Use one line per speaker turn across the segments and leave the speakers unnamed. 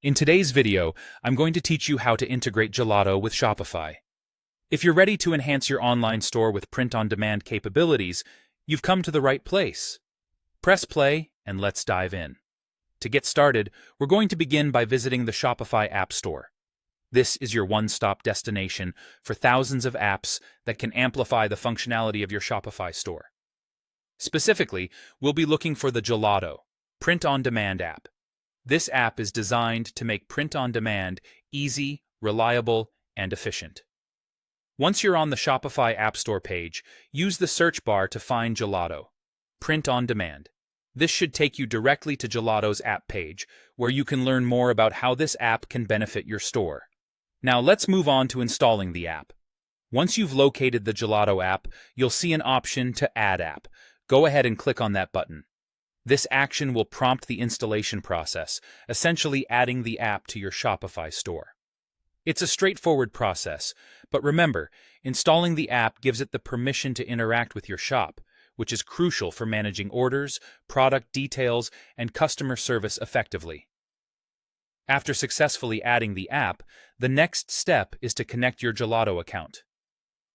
In today's video, I'm going to teach you how to integrate Gelato with Shopify. If you're ready to enhance your online store with print-on-demand capabilities, you've come to the right place. Press play and let's dive in. To get started, we're going to begin by visiting the Shopify App Store. This is your one-stop destination for thousands of apps that can amplify the functionality of your Shopify store. Specifically, we'll be looking for the Gelato print-on-demand app. This app is designed to make print-on-demand easy, reliable, and efficient. Once you're on the Shopify App Store page, use the search bar to find Gelato print-on-demand. This should take you directly to Gelato's app page, where you can learn more about how this app can benefit your store. Now let's move on to installing the app. Once you've located the Gelato app, you'll see an option to Add App. Go ahead and click on that button. This action will prompt the installation process, essentially adding the app to your Shopify store. It's a straightforward process, but remember, installing the app gives it the permission to interact with your shop, which is crucial for managing orders, product details, and customer service effectively. After successfully adding the app, the next step is to connect your Gelato account.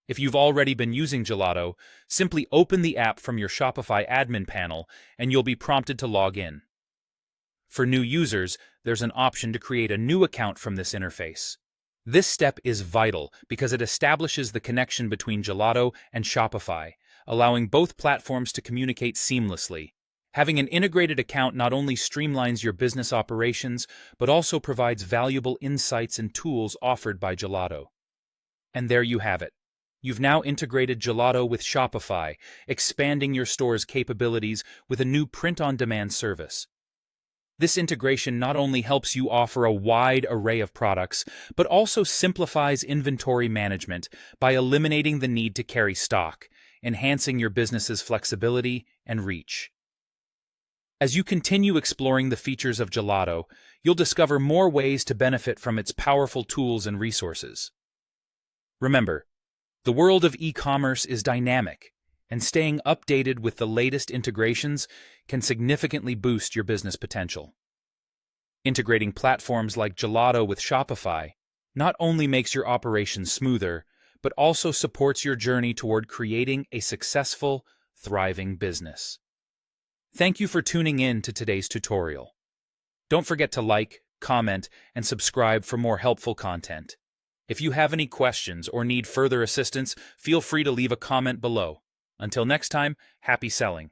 If you've already been using Gelato, simply open the app from your Shopify admin panel and you'll be prompted to log in. For new users, there's an option to create a new account from this interface. This step is vital because it establishes the connection between Gelato and Shopify, allowing both platforms to communicate seamlessly. Having an integrated account not only streamlines your business operations, but also provides valuable insights and tools offered by Gelato. And there you have it. You've now integrated Gelato with Shopify, expanding your store's capabilities with a new print-on-demand service. This integration not only helps you offer a wide array of products, but also simplifies inventory management by eliminating the need to carry stock, enhancing your business's flexibility and reach. As you continue exploring the features of Gelato, you'll discover more ways to benefit from its powerful tools and resources. Remember, the world of e-commerce is dynamic, and staying updated with the latest integrations can significantly boost your business potential. Integrating platforms like Gelato with Shopify not only makes your operations smoother, but also supports your journey toward creating a successful, thriving business. Thank you for tuning in to today's tutorial. Don't forget to like, comment, and subscribe for more helpful content. If you have any questions or need further assistance, feel free to leave a comment below. Until next time, happy selling.